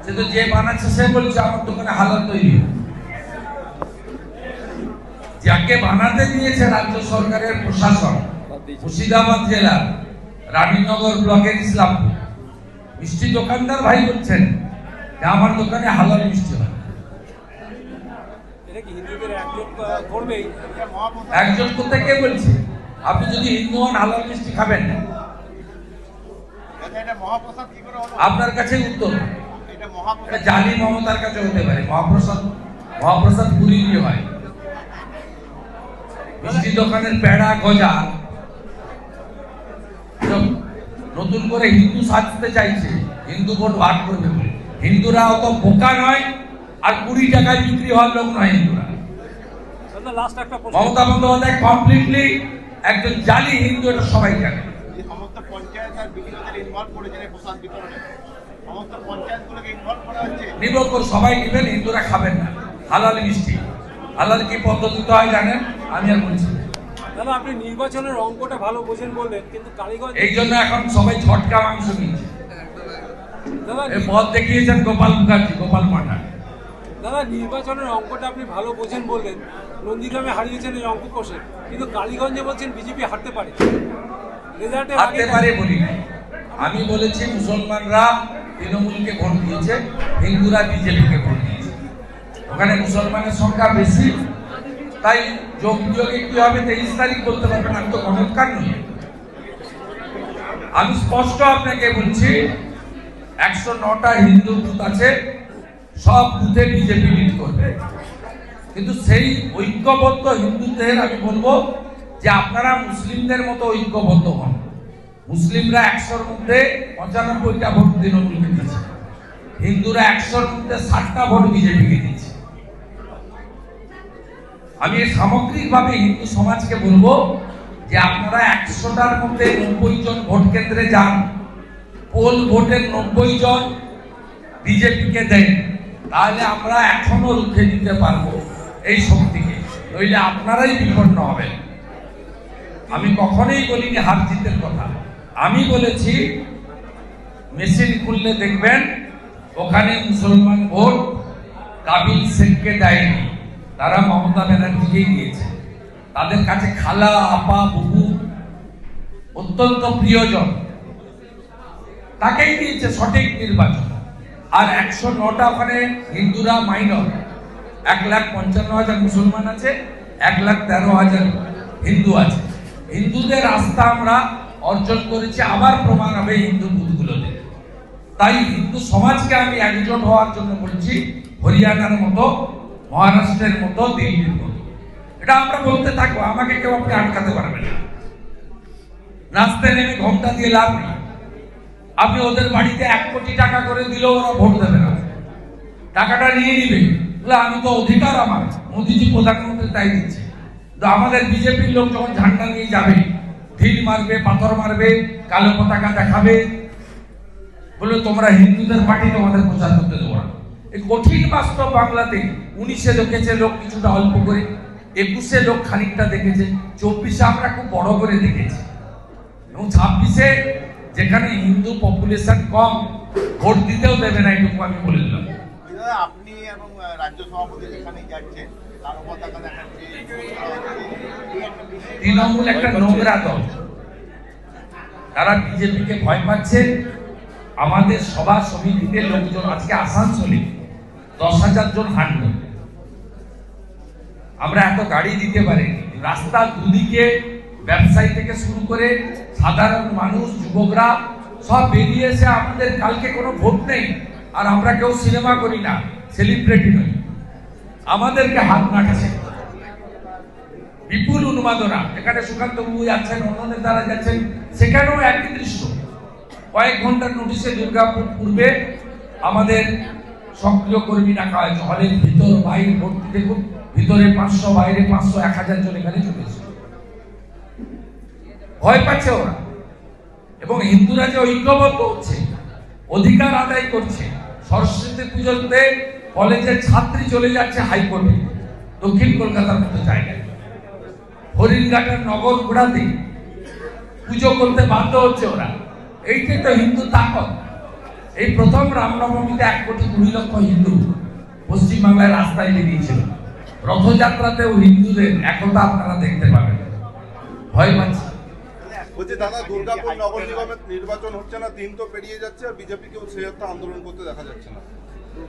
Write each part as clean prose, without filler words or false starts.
সে তো যে বানাচ্ছে সে বলছে আমার দোকানে হালাল তৈরি। যাকে বানাতে দিয়েছে রাজ্য সরকারের প্রশাসন, মুর্শিদাবাদ জেলার রানীনগর ব্লকের ইসলামপুর মিষ্টি দোকানদার ভাই বলছেন যে আমার দোকানে হালাল মিষ্টি হয়। একজন কোথায় কে বলছে? আপনি যদি হিন্দু হন হালাল মিষ্টি খাবেন না? আপনার কাছে উত্তর জালি মমতার কাছে হতে পারে। মহাপ্রসাদ পুরী দিয়ে হয়। মিষ্টি দোকানের পেড়া গজা নতুন করে হিন্দু সাজতে চাইছে, হিন্দু ভোট ভাগ করবে বলে। হিন্দুরা অত বোকা নয়, আর 20 টাকায় বিক্রি হওয়ার লোক নয় হিন্দুরা। মমতা বন্দ্যোপাধ্যায় কমপ্লিটলি একজন জালি হিন্দু, এটা সবাই জানে। সবাই নেবেন, হিন্দুরা খাবেন না হালাল মিষ্টি। হালাল কি পদ্ধতিতে হয় জানেন? আমি আর বলছি দাদা, আপনি নির্বাচনের অঙ্কটা ভালো বোঝেন বললেন, কিন্তু কালীগঞ্জ এই জন্য এখন সবাই ঝটকা মাংস নিচ্ছে। পথ দেখিয়েছেন গোপাল মুখার্জি, গোপাল মাঠা। দাদা, নির্বাচনের অঙ্কটা আপনি ভালো বোঝেন বললেন, নন্দীগ্রামে হারিয়েছেন এই অঙ্ক কষে, কিন্তু কালীগঞ্জে বলছেন বিজেপি হারতে পারে। হারতে পারে বলি না, আমি বলেছি মুসলমানরা তৃণমূলকে ভোট দিয়েছে, হিন্দুরা বিজেপিকে ভোট দিয়েছে। ওখানে মুসলমানের সংখ্যা বেশি, তাই যোগে কি হবে 23 তারিখ বলতে পারবেন। আমি তো গণৎকার নই। আমি স্পষ্ট আপনাকে বলছি 109টা হিন্দু বুথ আছে, সব বুথে বিজেপি লিড করবে। কিন্তু সেই ঐক্যবদ্ধ হিন্দুদের আমি বলবো যে আপনারা মুসলিমদের মতো ঐক্যবদ্ধ হন। মুসলিমরা 100-র মধ্যে 95টা ভোট তৃণমূলকে দিয়েছে, হিন্দুরা 100-র মধ্যে 60টা ভোট বিজেপিকে দিয়েছে। আমি সামগ্রিকভাবে হিন্দু সমাজকে বলবো যে আপনারা 100টার মধ্যে 90 জন ভোট কেন্দ্রে যান, পোল ভোটের 90 জন বিজেপিকে দেন, তাহলে আমরা এখনো রুখে দিতে পারবো এই শক্তিকে, নইলে আপনারাই বিপন্ন হবেন। আমি কখনোই বলিনি হার জিতের কথা। আমি বলেছি মেশিন খুললে দেখবেন ওখানে মুসলমান ভোট কাবিল শেখকে দেয়নি, তারা মমতা ব্যানার্জিকেই দিয়েছে। তাদের কাছে খালা, আপা, বুবু অত্যন্ত প্রিয়জন, তাকেই দিয়েছে সঠিক নির্বাচন। আর 109টা ওখানে হিন্দুরা মাইনর, 1,55,000 মুসলমান আছে, 1,13,000 হিন্দু আছে। হিন্দুদের আস্থা আমরা অর্জন করেছি, আবার প্রমাণ হবে হিন্দু বুথগুলোতে। তাই হিন্দু সমাজকে আমি একজোট হওয়ার জন্য বলছি, হরিয়ানার মতো, মহারাষ্ট্রের মতো, দিল্লির মতো। এটা আমরা বলতে থাকবো, আমাকে কেউ আপনি আটকাতে পারবেন না। নাচতে নেমে ঘোমটা দিয়ে লাভ নেই। আপনি ওদের বাড়িতে 1 কোটি টাকা করে দিলেও ওরা ভোট দেবে না, টাকাটা নিয়ে নিবে। আমি তো অধিকার আমার, মোদীজি প্রধানমন্ত্রী তাই দিচ্ছে। তো আমাদের বিজেপির লোক যখন ঝান্ডা নিয়ে যাবে, ঢিল মারবে, পাথর মারবে, কালো পতাকা দেখাবে, বলে তোমরা হিন্দুদের পার্টি তোমাদের প্রচার করতে দেবো না। এই কঠিন বাস্তব বাংলাতে 19-এ দেখেছে লোক কিছুটা অল্প করে, 21-এ লোক খানিকটা দেখেছে, 24-এ আমরা খুব বড় করে দেখেছি, এবং 26-এ যেখানে হিন্দু পপুলেশন কম, ভোট দিতেও দেবে না, এটুকু আমি বলে দিলাম। আপনি এবং রাজ্য সভাপতি যেখানেই যাচ্ছেন কালো পতাকা দেখাচ্ছে। তৃণমূল একটা নোংরা দল, তারা বিজেপিকে ভয় পাচ্ছে। আমাদের সভা সমিতিতে লোকজন আজকে আসানসোলে 10,000 জন হাঁটল। আমরা এত গাড়ি দিতে পারি, রাস্তা দুদিকে ব্যবসায়ী থেকে শুরু করে সাধারণ মানুষ, যুবকরা সব বেরিয়ে এসে আমাদের কালকে কোনো ভোট নেই, আর আমরা কেউ সিনেমা করি না, সেলিব্রিটি নই, আমাদেরকে হাত নাড়ছে। বিপুল উন্মাদনা, এখানে সুকান্ত বাবু যাচ্ছেন, অন্য নেতারা যাচ্ছেন, সেখানেও একই দৃশ্য। কয়েক ঘন্টার নোটিশে দুর্গাপুর পূর্বে আমাদের সক্রিয় কর্মী রাখা হয়েছে, হলের ভিতর বাইরে ভর্তি। দেখুন, ভিতরে 500, বাইরে 500, 1000 জন এখানে চলে এসেছে। ভয় পাচ্ছে ওরা। এবং হিন্দুরা যে ঐক্যবদ্ধ হচ্ছে, অধিকার আদায় করছে। সরস্বতী পুজোতে কলেজের ছাত্রী চলে যাচ্ছে হাইকোর্টে, দক্ষিণ কলকাতার মতো জায়গায়, হরিণঘাটের নগর ঘোড়াতে পুজো করতে বাধ্য হচ্ছে ওরা। এইটাই তো হিন্দু তাকত। এই প্রথম রামনবমীতে 1,20,00,000 হিন্দু পশ্চিমবাংলায় রাস্তায় বেরিয়েছিল। রথযাত্রাতেও হিন্দুদের একতা আপনারা দেখতে পাবেন। ভয় পাচ্ছি। বলছি দাদা, দুর্গাপুর নগর নিগমের নির্বাচন হচ্ছে না, 3 তো পেরিয়ে যাচ্ছে, আর বিজেপিকেও সেই একটা আন্দোলন করতে দেখা যাচ্ছে না।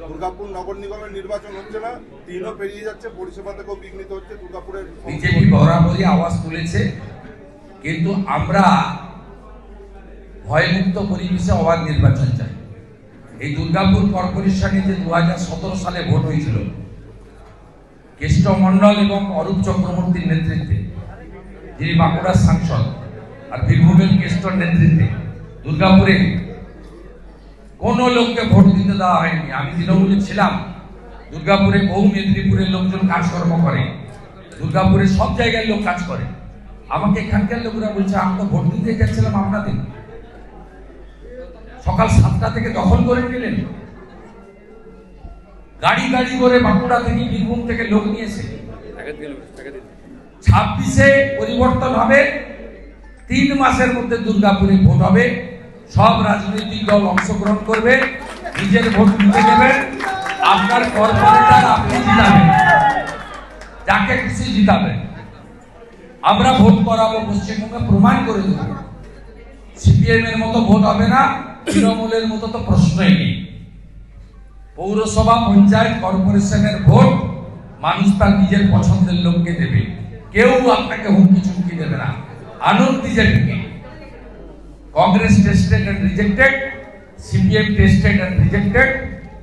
দুর্গাপুর নগর নিগমের নির্বাচন হচ্ছে না, 3ও পেরিয়ে যাচ্ছে, পরিষেবা থেকেও বিঘ্নিত হচ্ছে। দুর্গাপুরের বিজেপি বরাবরই আওয়াজ তুলেছে, কিন্তু আমরা ভয়মুক্ত পরিবেশে অবাধ নির্বাচন চাই। এই দুর্গাপুর কর্পোরেশনে যে 2017 সালে ভোট হয়েছিল, কেষ্ট মণ্ডল এবং অরূপ চক্রবর্তীর নেতৃত্বে, যিনি বাঁকুড়ার সাংসদ, আর বীরভূমের কেষ্টর নেতৃত্বে দুর্গাপুরে কোনো লোককে ভোট দিতে দেওয়া হয়নি। আমি তৃণমূলে ছিলাম। দুর্গাপুরে বহু মেদিনীপুরের লোকজন কাজকর্ম করে, দুর্গাপুরে সব জায়গায় লোক কাজ করে। আমাকে এখানকার লোকেরা বলছে, আমি তো ভোট দিতে যাচ্ছিলাম আপনাদের, সকাল 7টা থেকে দখল করে নিলেন। গাড়ি গাড়ি করে বাঁকুড়া থেকে, বীরভূম থেকে লোক নিয়েছে। 26-এ পরিবর্তন হবে, 3 মাসের মধ্যে দুর্গাপুরে ভোট হবে। সব রাজনৈতিক দল অংশগ্রহণ করবে, নিজের ভোট দিতে দেবেন। আপনার কর্পোরেটর আপনি জিতাবেন, যাকে খুশি জিতাবেন। আমরা ভোট করাবো, পশ্চিমবঙ্গে প্রমাণ করে দেব। সিপিএম এর মতো ভোট হবে না, তৃণমূলের মতো তো প্রশ্নই নেই। পৌরসভা, পঞ্চায়েত, কর্পোরেশনের ভোট মানুষ তার নিজের পছন্দের লোককে দেবে। কেউ আপনাকে হুমকি চুমকি দেবে না। আনন্দ বিজেপিকে। Congress tested and rejected, CPM tested and rejected,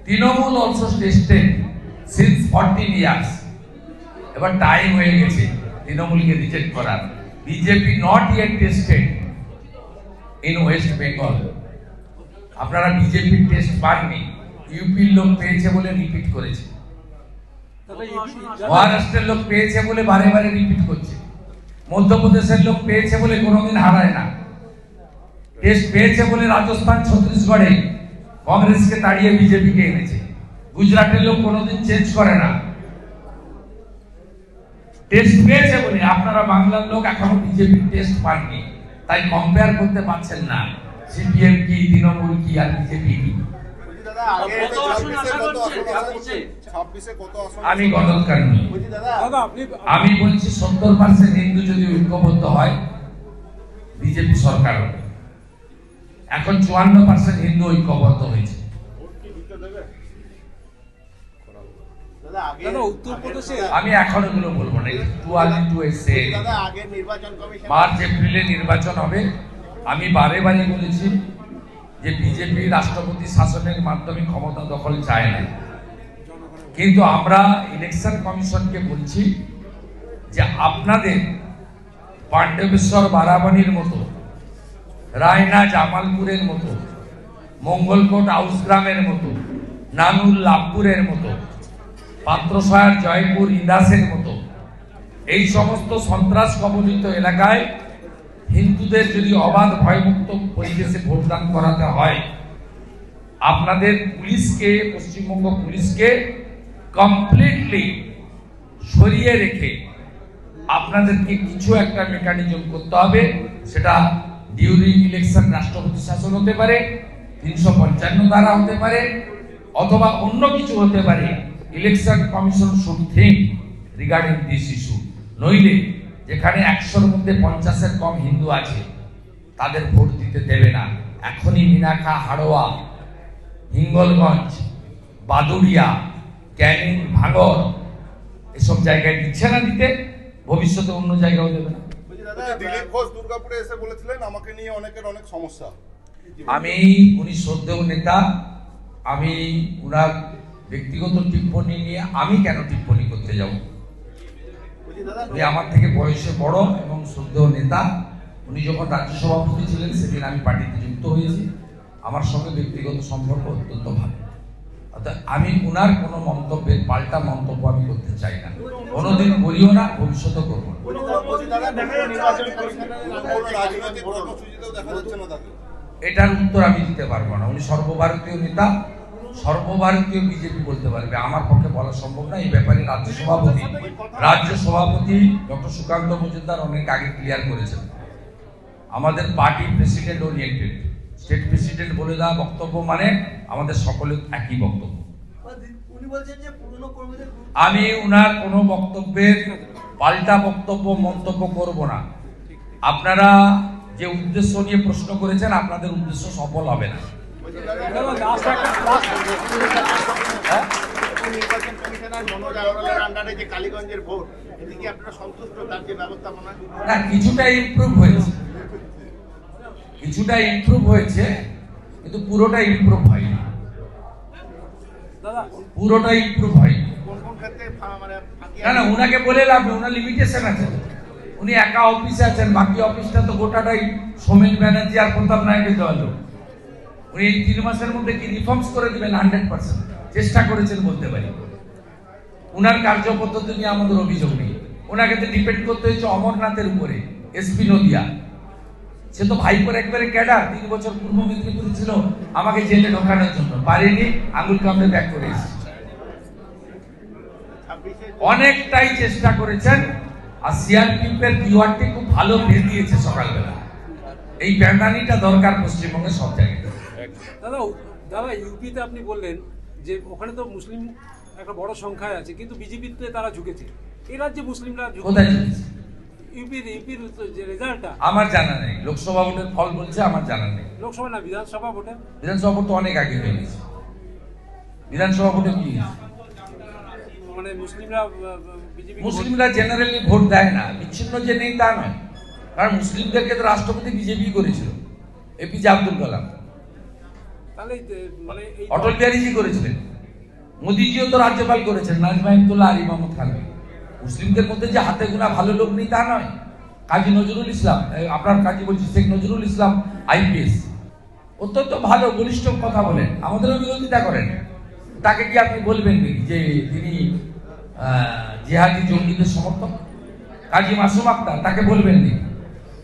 Trinamool also tested since 14 years. এবার টাইম হয়ে গেছে তৃণমূলকে রিজেক্ট করার। BJP not yet tested in West Bengal. আপনারা বিজেপির টেস্ট পাননি, ইউপির লোক পেয়েছে বলে রিপিট করেছে, মহারাষ্ট্রের লোক পেয়েছে বলে বারে বারে রিপিট করছে, মধ্যপ্রদেশের লোক পেয়েছে বলে কোনোদিন হারায় না। টেস্ট পেয়েছে বলে রাজস্থান, ছত্তিশগড়ে কংগ্রেসকে তাড়িয়ে বিজেপিকে এনেছে। গুজরাটের লোক কোনোদিন চেঞ্জ করে না। টেস্ট পেয়েছে বলে আপনারা বাংলার লোক এখনো বিজেপির টেস্ট পাননি, তাই কম্পেয়ার করতে পারছেন না সিপিএম কি, তৃণমূল কি, আর বিজেপি কি। আমি গণৎকার নই, আমি বলছি 70% হিন্দু যদি ঐক্যবদ্ধ হয় বিজেপি সরকার হবে। এখন 54% হিন্দু ঐক্যবদ্ধ হয়েছে। আমি এখন এগুলো বলবো না, মার্চ এপ্রিলে নির্বাচন হবে। আমি বারে বারে বলেছি যে বিজেপি রাষ্ট্রপতি শাসনের মাধ্যমে ক্ষমতা দখল চায় না, কিন্তু আমরা ইলেকশন কমিশনকে বলছি যে আপনাদের পাণ্ডবেশ্বর বারাবানির মতো, রায়না জামালপুরের মতো, মঙ্গলকোট আউসগ্রামের মতো, নানুর লাভপুরের মতো, পাত্রসার জয়পুর ইন্দাসের মতো এই সমস্ত সন্ত্রাস কবলিত এলাকায় হিন্দুদের যদি অবাধ ভয়মুক্ত পরিবেশে ভোটদান করাতে হয়, আপনাদের পুলিশকে, পশ্চিমবঙ্গ পুলিশকে কমপ্লিটলি সরিয়ে রেখে আপনাদেরকে কিছু একটা মেকানিজম করতে হবে। সেটা ডিউরিং ইলেকশন রাষ্ট্রপতি শাসন হতে পারে, 355 ধারা হতে পারে, অথবা অন্য কিছু হতে পারে। Election commission should think regarding this issue. নইলে যেখানে 100-এর মধ্যে 50-এর কম হিন্দু আছে তাদের ভোট দিতে দেবে না। এখনই মিনাখা, হাড়োয়া, হিঙ্গলগঞ্জ, বাদুড়িয়া, ক্যানিং, ভাঙর এসব জায়গায় দিচ্ছে না দিতে, ভবিষ্যতে অন্য জায়গাও দেবে না। দিলীপ ঘোষ দুর্গাপুরে এসে বলেছিলেন আমাকে নিয়ে অনেকের অনেক সমস্যা। উনি শ্রদ্ধেয় নেতা, আমি উনার ব্যক্তিগত টিপ্পণী নিয়ে আমি কেন টিপ্পণী করতে যাব? উনি আমার থেকে বয়সে বড় এবং শ্রদ্ধেয় নেতা। উনি যখন রাজ্য সভাপতি ছিলেন সেদিন আমি পার্টিতে যুক্ত হয়েছি, আমার সঙ্গে ব্যক্তিগত সম্পর্ক অত্যন্ত ভালো। অর্থাৎ আমি উনার কোনো মন্তব্যের পাল্টা মন্তব্য আমি করতে চাই না, কোনোদিন করিও না, ভবিষ্যতে করবো না। এটার উত্তর আমি দিতে পারবো না। উনি সর্বভারতীয় নেতা, সর্বভারতীয় বিজেপি বলতে পারবে, আমার পক্ষে বলা সম্ভব না। এই ব্যাপারে রাজ্য সভাপতি ডক্টর সুকান্ত মজুমদার অনেক আগে ক্লিয়ার করেছেন। আমাদের party president oriented, state president বলে দেওয়া বক্তব্য মানে আমাদের সকলের একই বক্তব্য। উনি বলছেন যে পুরনো কর্মীদের আমি উনার কোনো বক্তব্যের পাল্টা বক্তব্য মন্তব্য করব না। আপনারা যে উদ্দেশ্য নিয়ে প্রশ্ন করেছেন, আপনাদের উদ্দেশ্য সফল হবে না। হ্যাঁ? নির্বাচন কমিশনার মনোজ আগরওয়ালের আন্ডারে যে কালীগঞ্জের ভোট, এতে কি আপনারা সন্তুষ্ট? তার যে ব্যবস্থাপনা না, কিছুটা ইমপ্রুভ হয়েছে, কিছুটা ইমপ্রুভ হয়েছে, কিন্তু পুরোটা ইমপ্রুভ হয়নি। দাদা পুরোটা ইমপ্রুভ হয়নি। কোন কোন ক্ষেত্রে মানে ফাঁকি না না, উনাকে বলে লাভ নেই, উনার লিমিটেশন আছে। উনি একা অফিসে আছেন, বাকি অফিসটা তো গোটাটাই সোমেন ব্যানার্জি আর প্রতাপ নায়কের দেওয়া লোক। উনি এই 3 মাসের মধ্যে কি রিফর্মস করে দিবেন? 100% চেষ্টা করেছেন বলতে পারি। উনার কার্যপদ্ধতি নিয়ে আমাদের অভিযোগ নেই। ওনাকে তো ডিপেন্ড করতে হয়েছে অমরনাথের উপরে, এসপি নদিয়া। সে তো ভাইপোর একবারে ক্যাডার, 3 বছর পূর্ব মেদিনীপুরে ছিল, আমাকে জেলে ঢোকানোর জন্য পারিনি, আঙুল কামড়ে ব্যাক করে এসেছে। অনেকটাই চেষ্টা করেছেন। আর সিআরপিএফের কিওয়ার্ডটি খুব ভালো ভেদ দিয়েছে সকালবেলা। এই ব্যান্ডানিটা দরকার পশ্চিমবঙ্গের সব জায়গায়। দাদা দাদা ইউপিতে আপনি বললেন যে ওখানে তো মুসলিম একটা বড় সংখ্যায় আছে, কিন্তু বিজেপিতে তারা ঝুঁকেছে। এই রাজ্যে মুসলিমরা কোথায় ঝুঁকেছে? ইউপির যে রেজাল্টটা আমার জানা নেই। লোকসভা ভোটের ফল বলছে, আমার জানা নেই। লোকসভা না বিধানসভা ভোটে? বিধানসভা ভোট তো অনেক আগে হয়ে গেছে। বিধানসভা ভোটে কি মানে মুসলিমরা বিজেপি মুসলিমরা জেনারেলি ভোট দেয় না, বিচ্ছিন্ন যে নেই তা নয়। কারণ মুসলিমদেরকে তো রাষ্ট্রপতি বিজেপি করেছিল, এপিজে আব্দুল কালাম। তাহলে মানে এই অটল বিহারীজি করেছিলেন, মোদিজিও তো রাজ্যপাল করেছেন, নাজমা হেপতুল্লাহ, আলী মাহমুদ খানকে। মুসলিমদের মধ্যে যে হাতে গোনা ভালো লোক নেই তা নয়। কাজী নজরুল ইসলাম, আপনার কাজী বলছি শেখ নজরুল ইসলাম আইপিএস, অত্যন্ত ভালো বলিষ্ঠ কথা বলেন, আমাদেরও বিরোধিতা করেন। তাকে কি আপনি বলবেন নাকি যে তিনি জিহাদি জঙ্গিদের সমর্থক? কাজী মাসুম আক্তার, তাকে বলবেন নাকি?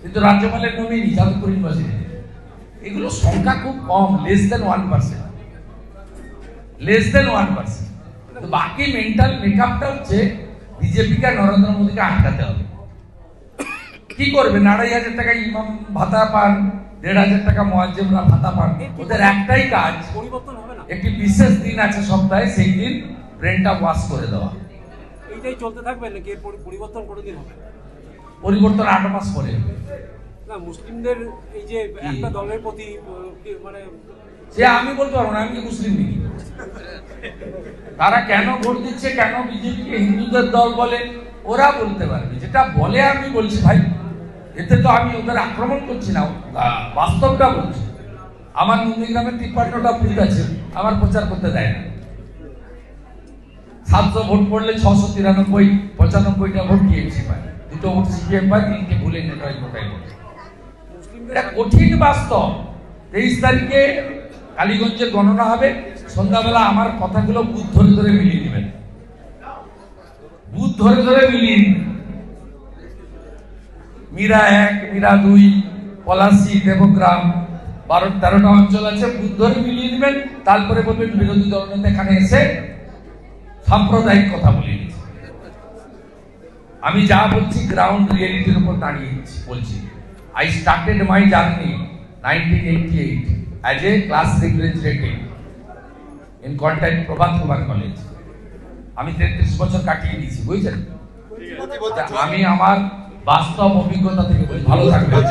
কিন্তু রাজ্যপালের নমিনি যাদবপুর ইউনিভার্সিটি। এগুলো সংখ্যা খুব কম, লেস দেন 1%, লেস দেন 1%। বাকি মেন্টাল মেকআপটা হচ্ছে বিজেপিকে নরেন্দ্র মোদীকে আটকাতে হবে। কি করবেন? 2,500 টাকা ইমাম ভাতা পান, 1,500 টাকা মুয়াজ্জিমরা ভাতা পান। ওদের একটাই কাজ, পরিবর্তন হবে না? একটি বিশেষ দিন আছে সপ্তাহে, সেই দিন ব্রেনটা ওয়াশ করে দেওয়া। এইটাই চলতে থাকবে নাকি এর পরিবর্তন কোনোদিন হবে? পরিবর্তন 8 মাস পরে। না, মুসলিমদের এই যে একটা দলের প্রতি মানে সে আমি বলতে পারবো না, আমি মুসলিম নাকি। তারা কেন ভোট দিচ্ছে, কেন বিজেপিকে হিন্দুদের দল বলে, ওরা বলতে পারবে। যেটা বলে আমি বলছি ভাই, এতে তো আমি ওদের আক্রমণ করছি না, বাস্তবটা বলছি। আমার নন্দীগ্রামের 53টা বুথ আছে, আমার প্রচার করতে দেয় না। 700 ভোট পড়লে 693, 95টা ভোট টিএমসি পায়, 2টো ভোট সিপিএম পায়, 3টে ভুলে নেটওয়ার্ক কোটায় ভোট। এটা কঠিন বাস্তব। 23 তারিখে কালীগঞ্জের গণনা হবে, সন্ধ্যাবেলা আমার কথাগুলো বুথ ধরে ধরে মিলিয়ে নেবেন, বুথ ধরে ধরে মিলিয়ে নেবেন। মীরা 1, মীরা 2, পলাশী, দেবগ্রাম, 12-13টা অঞ্চল আছে, বুথ ধরে মিলিয়ে নেবেন। তারপরে বলবেন বিরোধী দলনেতা এখানে এসে সাম্প্রদায়িক কথা বলে দিচ্ছে। আমি যা বলছি গ্রাউন্ড রিয়েলিটির উপর দাঁড়িয়ে বলছি। I started my journey 1988 as a class representative in contact Prabhat Kumar college. আমি 33 বছর কাটিয়ে দিয়েছি, বুঝছেন? আমি আমার বাস্তব অভিজ্ঞতা থেকে বলি। ভালো থাকবেন।